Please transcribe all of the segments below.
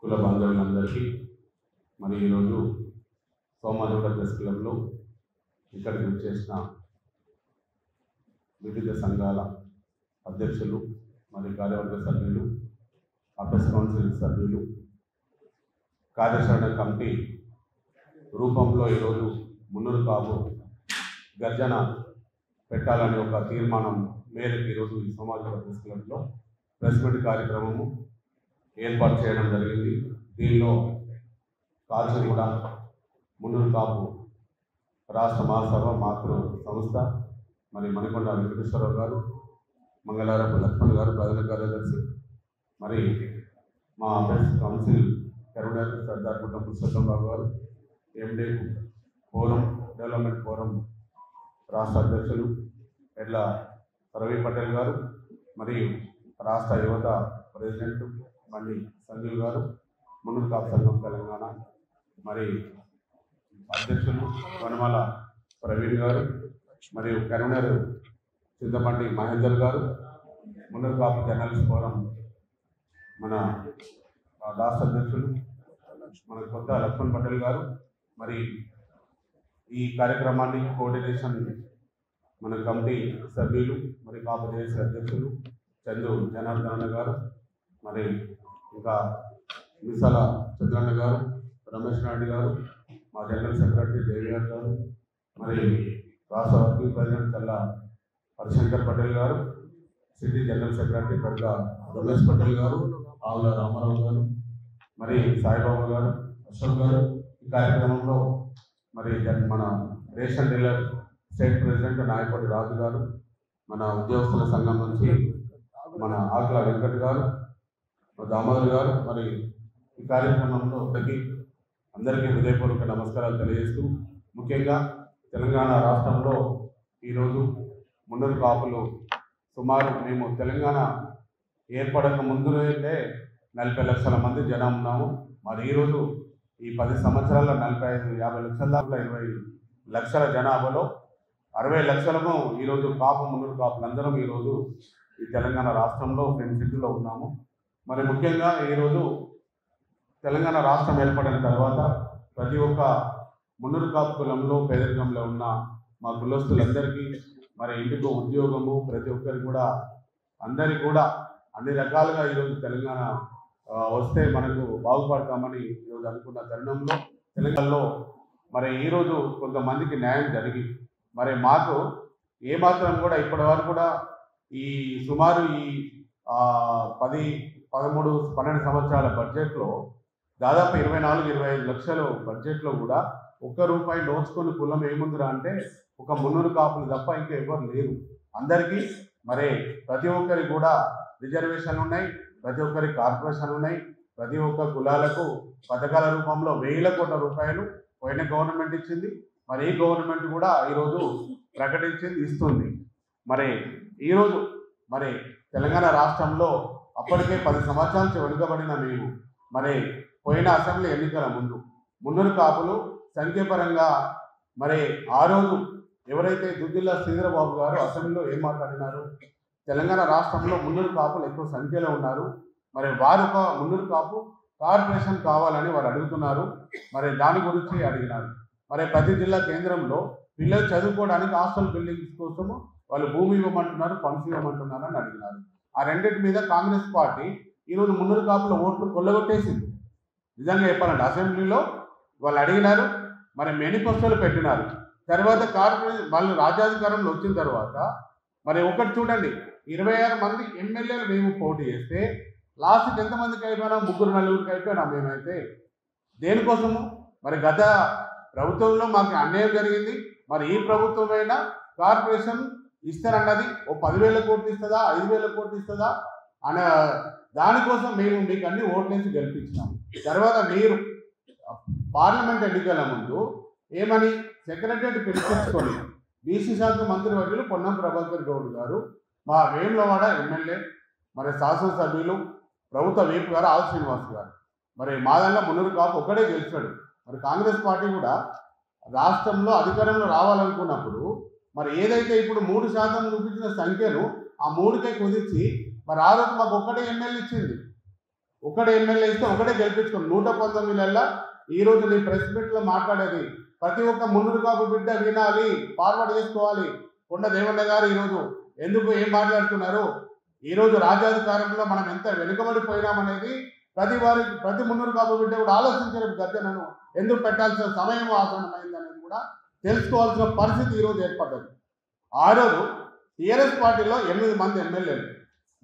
కుల బాంధవులందరికీ మరి ఈరోజు సోమాజిగూడ ప్రెస్ క్లబ్లో ఇక్కడికి వచ్చేసిన వివిధ సంఘాల అధ్యక్షులు మరి కార్యవర్గ సభ్యులు, అపెక్స్ కౌన్సిల్ సభ్యులు, కార్యాచరణ కమిటీ రూపంలో ఈరోజు మున్నూరు కాపు గర్జన పెట్టాలని ఒక తీర్మానం మేరకు ఈరోజు ఈ సోమాజిగూడ ప్రెస్ క్లబ్లో ప్రెస్ మీట్ కార్యక్రమము ఏర్పాటు చేయడం జరిగింది. దీనిలో కాచిగూడ మున్నూరు కాపు రాష్ట్ర మహాసభ మాతృ సంస్థ మరి మణికొండ వెంకటేశ్వరరావు గారు, మంగళారపు లక్ష్మణ్ గారు ప్రధాన కార్యదర్శి, మరి మా అపెక్స్ కౌన్సిల్ కరీంనగర్ సర్దార్ కుటుంబ పురుషోత్తంరావు గారు, ఎండి ఫోరం డెవలప్మెంట్ ఫోరం రాష్ట్ర అధ్యక్షులు ఎడ్ల రవి పటేల్ గారు, మరియు రాష్ట్ర యువత ప్రెసిడెంట్ బండి సంజీవ్ గారు, మున్నూరు కాపు సంఘం తెలంగాణ మరి అధ్యక్షులు వనమాల ప్రవీణ్ గారు, మరియు కరీంనగర్ చింతపండి మహేందర్ గారు, మున్నూరు కాపు జర్నలిస్ట్ ఫోరం మన రాష్ట్ర అధ్యక్షులు మన కొత్త లక్ష్మణ్ పటేల్ గారు, మరి ఈ కార్యక్రమాన్ని కోఆర్డినేషన్ మన కమిటీ సభ్యులు మరి కాపు జేఏసీ అధ్యక్షులు చందు జనార్దన గారు, మరి ఇంకా మిసాల చంద్రన్న గారు, రమేష్ నాయుడు గారు, మా జనరల్ సెక్రటరీ దేవియార్ గారు, మరి రాష్ట్ర వర్కింగ్ ప్రెసిడెంట్ చల్ల హరిశంకర్ పటేల్ గారు, సిటీ జనరల్ సెక్రటరీ పెద్ద రమేష్ పటేల్ గారు, ఆవుల రామారావు గారు, మరి సాయిబాబా గారు, అశోక్ గారు. ఈ కార్యక్రమంలో మరి మన ration dealer state president Nayakoti Raju గారు, మన ఉద్యోగస్తుల సంఘం నుంచి మన ఆకుల వెంకట్ గారు, దామోదర్ గారు, మరి ఈ కార్యక్రమంలో అందరికీ హృదయపూర్వక నమస్కారాలు తెలియజేస్తూ, ముఖ్యంగా తెలంగాణ రాష్ట్రంలో ఈరోజు మున్నూరు కాపులు సుమారు మేము తెలంగాణ ఏర్పడక ముందునే 40 లక్షల మంది జనం ఉన్నాము. మరి ఈరోజు ఈ 10 సంవత్సరాల 45-50 లక్షల దాకా 20 లక్షల జనాభాలో 60 లక్షలము ఈరోజు కాపు మున్నూరు కాపులందరం ఈరోజు ఈ తెలంగాణ రాష్ట్రంలో ఫ్రెండ్ సిటీలో ఉన్నాము. మరి ముఖ్యంగా ఈరోజు తెలంగాణ రాష్ట్రం ఏర్పడిన తర్వాత ప్రతి ఒక్క మున్నూరు కాపు కులంలో పేదరికంలో ఉన్న మా కులస్తులందరికీ మరి ఇంటికి ఉద్యోగము ప్రతి ఒక్కరికి కూడా అందరికీ కూడా అన్ని రకాలుగా ఈరోజు తెలంగాణ వస్తే మనకు బాగుపడతామని ఈరోజు అనుకున్న తరుణంలో తెలంగాణలో మరి ఈరోజు కొంతమందికి న్యాయం జరిగి మరి మాకు ఏమాత్రం కూడా ఇప్పటి వరకు కూడా ఈ సుమారు ఈ 10, 13, 12 సంవత్సరాల బడ్జెట్లో దాదాపు 24-25 లక్షల బడ్జెట్లో కూడా ₹1 దోచుకొని కులం ఏముందిరా అంటే ఒక మున్నూరు కాపులు తప్ప ఇంకా ఎవరు లేరు. అందరికీ మరి ప్రతి ఒక్కరికి కూడా రిజర్వేషన్లు ఉన్నాయి, ప్రతి ఒక్కరికి కార్పొరేషన్లు ఉన్నాయి, ప్రతి ఒక్క కులాలకు పథకాల రూపంలో ₹1,000 కోట్ల పోయిన గవర్నమెంట్ ఇచ్చింది. మరి ఈ గవర్నమెంట్ కూడా ఈరోజు ప్రకటించింది, ఇస్తుంది. మరి ఈరోజు మరి తెలంగాణ రాష్ట్రంలో అప్పటికే 10 సంవత్సరాల నుంచి వెనుకబడిన మేము మరి పోయిన అసెంబ్లీ ఎన్నికల ముందు మున్నూరు కాపులు సంఖ్యాపరంగా మరి ఆ రోజు ఎవరైతే దుద్దిల్ల శ్రీధరబాబు గారు అసెంబ్లీలో ఏం మాట్లాడినారు, తెలంగాణ రాష్ట్రంలో మున్నూరు కాపులు ఎక్కువ సంఖ్యలో ఉన్నారు, మరి వారు ఒక మున్నూరు కాపు కార్పొరేషన్ కావాలని వారు అడుగుతున్నారు. మరి దాని గురించి అడిగినారు. మరి ప్రతి జిల్లా కేంద్రంలో పిల్లలు చదువుకోవడానికి హాస్టల్ బిల్డింగ్స్ కోసము వాళ్ళు భూమి ఇవ్వమంటున్నారు, ఫండ్స్ ఇవ్వమంటున్నారు అని అడిగినారు. ఆ రెండింటి మీద కాంగ్రెస్ పార్టీ ఈరోజు మున్నూరు కాపుల ఓట్లు కొల్లగొట్టేసింది. నిజంగా చెప్పాలంటే అసెంబ్లీలో వాళ్ళు అడిగినారు, మరి మేనిఫెస్టోలు పెట్టినారు. తర్వాత కార్పొరేషన్ వాళ్ళు రాజ్యాధికారంలో వచ్చిన తర్వాత మరి ఒకటి చూడండి, 26 మంది ఎమ్మెల్యేలు మేము పోటీ చేస్తే లాస్ట్కి ఎంతమందికి అయిపోయినా 3-4 అయిపోయినా మేమైతే దేనికోసము? మరి గత ప్రభుత్వంలో మాకు అన్యాయం జరిగింది. మరి ఈ ప్రభుత్వమైనా కార్పొరేషన్ ఇస్తారన్నది ఓ 10,000 కోట్లు ఇస్తుందా, 5,000 కోట్లు ఇస్తుందా అనే దానికోసం మేము మీకు అన్ని ఓట్లేసి గెలిపించినాము. తర్వాత మీరు పార్లమెంట్ ఎన్నికల ముందు ఏమని సెక్రటరీ పిలిపించుకొని బీసీ శాఖ మంత్రివర్యులు పొన్నం ప్రభాకర్ గౌడ్ గారు, మా వేములవాడ ఎమ్మెల్యే మరి శాసనసభ్యులు ప్రభుత్వ వీపు గారు ఆల్ శ్రీనివాస్ గారు, మరి మాదల్ల మున్నూరు కాపు ఒక్కడే గెలిచాడు. మరి కాంగ్రెస్ పార్టీ కూడా రాష్ట్రంలో అధికారంలో రావాలనుకున్నప్పుడు మరి ఏదైతే ఇప్పుడు 3% చూపించిన సంఖ్యను ఆ 3కే కుదిర్చి మరి ఆ రోజు మాకు ఒక్కటే ఎమ్మెల్యే ఇచ్చింది. ఒకటే ఎమ్మెల్యే ఇస్తే ఒకటే గెలిపించుకోండి. 119 ఈరోజు నీ ప్రెస్ మీట్లో మాట్లాడేది ప్రతి ఒక్క మున్నూరు కాపు బిడ్డ వినాలి, ఫార్వర్డ్ చేసుకోవాలి. కొండ దేవన్న గారు ఈరోజు ఎందుకు ఏం మాట్లాడుతున్నారు? ఈరోజు రాజ్యాధికారంలో మనం ఎంత వెనుకబడిపోయినామనేది ప్రతి మున్నూరు కాపు బిడ్డ కూడా ఆలోచించిన గర్జనను ఎందుకు పెట్టాల్సిన సమయం ఆసన్నమైందనేది కూడా తెలుసుకోవాల్సిన పరిస్థితి ఈరోజు ఏర్పడ్డది. ఆ రోజు టీఆర్ఎస్ పార్టీలో 8 మంది ఎమ్మెల్యేలు,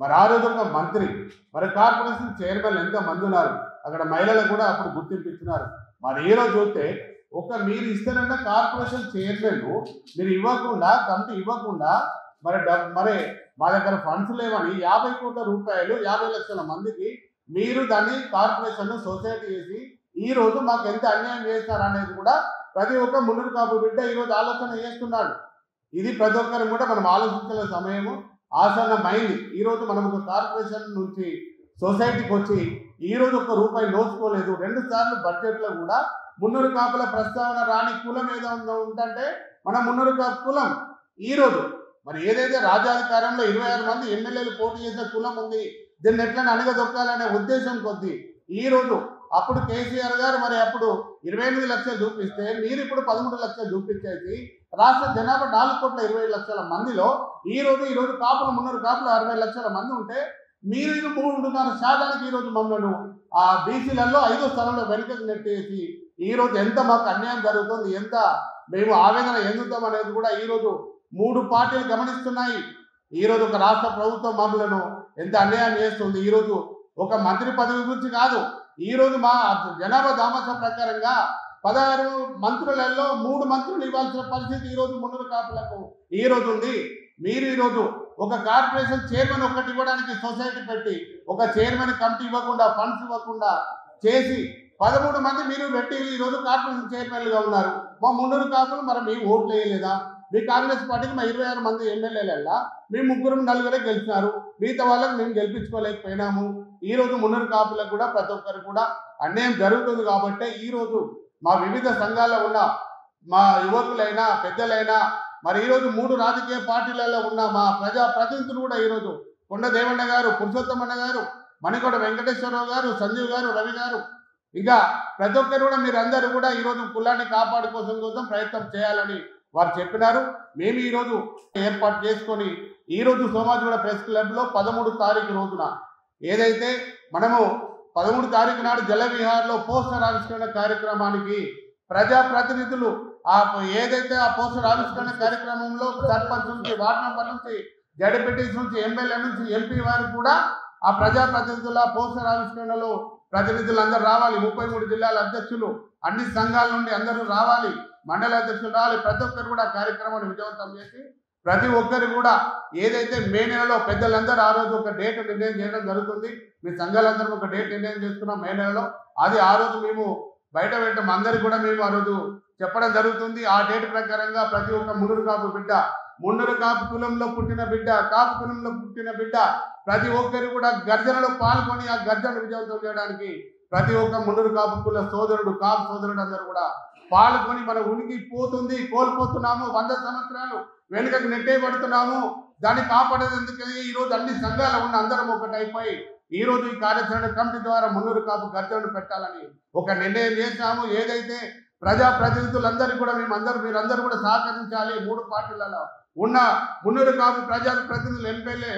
మరి ఆ రోజు ఒక మంత్రి, మరి కార్పొరేషన్ చైర్మన్ ఎంతమంది ఉన్నారు? అక్కడ మహిళలకు కూడా అప్పుడు గుర్తింపు ఇచ్చినారు. మరి ఈ రోజు చూస్తే మీరు ఇస్తారన్న కార్పొరేషన్ చైర్మన్ మీరు ఇవ్వకుండా, కమిటీ ఇవ్వకుండా మరి మా దగ్గర ఫండ్స్ లేవని 50 కోట్ల రూపాయలు 50 లక్షల మందికి మీరు దాన్ని కార్పొరేషన్ సొసైటీ చేసి ఈ రోజు మాకు ఎంత అన్యాయం చేస్తారు అనేది కూడా ప్రతి ఒక్క మున్నూరు కాపు బిడ్డ ఈరోజు ఆలోచన చేస్తున్నాడు. ఇది ప్రతి ఒక్కరు కూడా మనం ఆలోచించిన సమయము ఆసన్నమైంది. ఈరోజు మనం ఒక కార్పొరేషన్ నుంచి సొసైటీకి వచ్చి ఈరోజు ₹1 నోచుకోలేదు. 2 సార్లు బడ్జెట్లో కూడా మున్నూరు కాపుల ప్రస్తావన రాని కులం ఏదో ఉందంటే మన మున్నూరు కాపు కులం. ఈరోజు మరి ఏదైతే రాజ్యాధికారంలో 26 మంది ఎమ్మెల్యేలు పోటీ చేసే కులం ఉంది, దీన్ని ఎట్లా అణగదొక్కాలనే ఉద్దేశం కొద్దీ ఈరోజు అప్పుడు కేసీఆర్ గారు మరి అప్పుడు 28 లక్షలు చూపిస్తే మీరు ఇప్పుడు 13 లక్షలు చూపించేసి రాష్ట్ర జనాభా 4,20,00,000 మందిలో ఈరోజు కాపులు మున్నూరు కాపులు 60 లక్షల మంది ఉంటే మీరు 3.5% ఈరోజు మమ్మల్ని ఆ బీసీలలో 5వ స్థానంలో వెనుకకు నెట్టేసి ఈరోజు ఎంత మాకు అన్యాయం జరుగుతుంది, ఎంత మేము ఆవేదన ఎందుతాం అనేది కూడా ఈరోజు 3 పార్టీలు గమనిస్తున్నాయి. ఈరోజు ఒక రాష్ట్ర ప్రభుత్వం మమ్మలను ఎంత అన్యాయం చేస్తుంది. ఈరోజు ఒక మంత్రి పదవి గురించి కాదు, ఈరోజు మా జనాభా దామాషా ప్రకారంగా 16 మంత్రులలో 3 మంత్రులు ఇవ్వాల్సిన పరిస్థితి ఈరోజు మున్నూరు కాపులకు ఈరోజు ఉంది. మీరు ఈరోజు ఒక కార్పొరేషన్ చైర్మన్ ఒకటి ఇవ్వడానికి సొసైటీ పెట్టి ఒక చైర్మన్ కమిటీ ఇవ్వకుండా, ఫండ్స్ ఇవ్వకుండా చేసి 13 మంది మీరు పెట్టి ఈరోజు కార్పొరేషన్ చైర్మన్లుగా ఉన్నారు. మా మున్నూరు కాపులు మరి మేము ఓట్లు వేయలేదా? మీ కాంగ్రెస్ పార్టీకి మా 26 మంది ఎమ్మెల్యేలల్లా మీ 3-4 గెలిచినారు, మిగతా వాళ్ళకి మేము గెలిపించుకోలేకపోయినాము. ఈరోజు మున్నూరు కాపులకు కూడా ప్రతి ఒక్కరు కూడా అన్యాయం జరుగుతుంది. కాబట్టి ఈరోజు మా వివిధ సంఘాల్లో ఉన్న మా యువకులైనా పెద్దలైనా మరి ఈరోజు 3 రాజకీయ పార్టీలలో ఉన్న మా ప్రజా ప్రతినిధులు కూడా ఈరోజు కొండ దేవన్న గారు, పురుషోత్తమన్న గారు, మణికొండ వెంకటేశ్వరరావు గారు, సంజీవ్ గారు, రవి గారు, ఇంకా ప్రతి ఒక్కరు కూడా మీరందరూ కూడా ఈరోజు కులాన్ని కాపాడుకోసం ప్రయత్నం చేయాలని వారు చెప్పినారు. మేము ఈరోజు ఏర్పాటు చేసుకొని ఈరోజు సోమాజిగూడ ప్రెస్ క్లబ్లో 13 తారీఖు రోజున ఏదైతే మనము 13 తారీఖు నాడు జలవిహార్లో పోస్టర్ ఆవిష్కరణ కార్యక్రమానికి ప్రజాప్రతినిధులు ఏదైతే ఆ పోస్టర్ ఆవిష్కరణ కార్యక్రమంలో సర్పంచ్ నుంచి, వార్డు మెంబర్ నుంచి, జడ్పీటీసీ నుంచి, ఎమ్మెల్యే నుంచి, ఎంపీ వారు కూడా ఆ ప్రజాప్రతినిధుల పోస్టర్ ఆవిష్కరణలో ప్రతినిధులు అందరూ రావాలి. 33 జిల్లాల అధ్యక్షులు అన్ని సంఘాల నుండి అందరూ రావాలి, మండల అధ్యక్షులు రావాలి. ప్రతి ఒక్కరు కూడా కార్యక్రమాన్ని విజయవంతం చేసి ప్రతి ఒక్కరు కూడా ఏదైతే మే నెలలో పెద్దలందరూ ఆ రోజు ఒక డేట్ నిర్ణయం చేయడం జరుగుతుంది. మీ సంఘాలందరూ ఒక డేట్ నిర్ణయం చేసుకున్నాం మే నెలలో. అది ఆ రోజు మేము బయట పెట్టడం అందరికీ కూడా మేము ఆ రోజు చెప్పడం జరుగుతుంది. ఆ డేట్ ప్రకారంగా ప్రతి ఒక్క మున్నూరు కాపు బిడ్డ, మున్నూరు కాపు కులంలో పుట్టిన బిడ్డ, కాపు కులంలో పుట్టిన బిడ్డ ప్రతి ఒక్కరు కూడా గర్జనలో పాల్గొని ఆ గర్జన విజయవంతం చేయడానికి ప్రతి ఒక్క మున్నూరు కాపు కుల సోదరుడు, కాపు సోదరుడు అందరూ కూడా పాల్గొని మన ఉనికి కోల్పోతున్నాము, 100 సంవత్సరాలు వెనుకకు నెట్టేయబడుతున్నాము, దాన్ని కాపాడేందుకని ఈరోజు అన్ని సంఘాలు ఉన్న అందరం ఒకటైపోయి ఈరోజు ఈ కార్యాచరణ కమిటీ ద్వారా మున్నూరు కాపు గర్జనను పెట్టాలని ఒక నిర్ణయం చేశాము. ఏదైతే ప్రజాప్రతినిధులందరికీ కూడా మీరందరూ కూడా సహకరించాలి. 3 పార్టీలలో ఉన్న మున్నూరు కాపు ప్రజాప్రతినిధులు,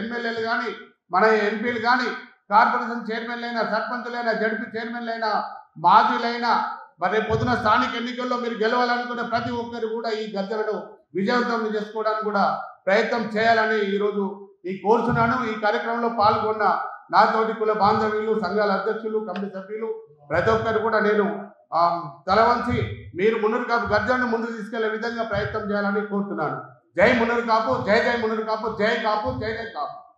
ఎమ్మెల్యేలు కానీ, మన ఎంపీలు కానీ, కార్పొరేషన్ చైర్మన్లైనా, సర్పంచులైనా, జడ్పీ చైర్మన్లైనా, మాజీలైనా, మరి పొద్దున స్థానిక ఎన్నికల్లో మీరు గెలవాలనుకునే ప్రతి ఒక్కరు కూడా ఈ గర్జనను విజయవంతం చేసుకోవడానికి కూడా ప్రయత్నం చేయాలని ఈరోజు కోరుచున్నాను. ఈ కార్యక్రమంలో పాల్గొన్న నాతోటి కుల బాంధవ్యులు, సంఘాల అధ్యక్షులు, కమిటీ సభ్యులు ప్రతి ఒక్కరు కూడా నేను తల వంచి మీరు మున్నూరు కాపు గర్జనను ముందుకు తీసుకెళ్లే విధంగా ప్రయత్నం చేయాలని కోరుతున్నాను. జై మున్నూరు కాపు, జై జై మున్నూరు కాపు, జై కాపు, జై జై కాపు.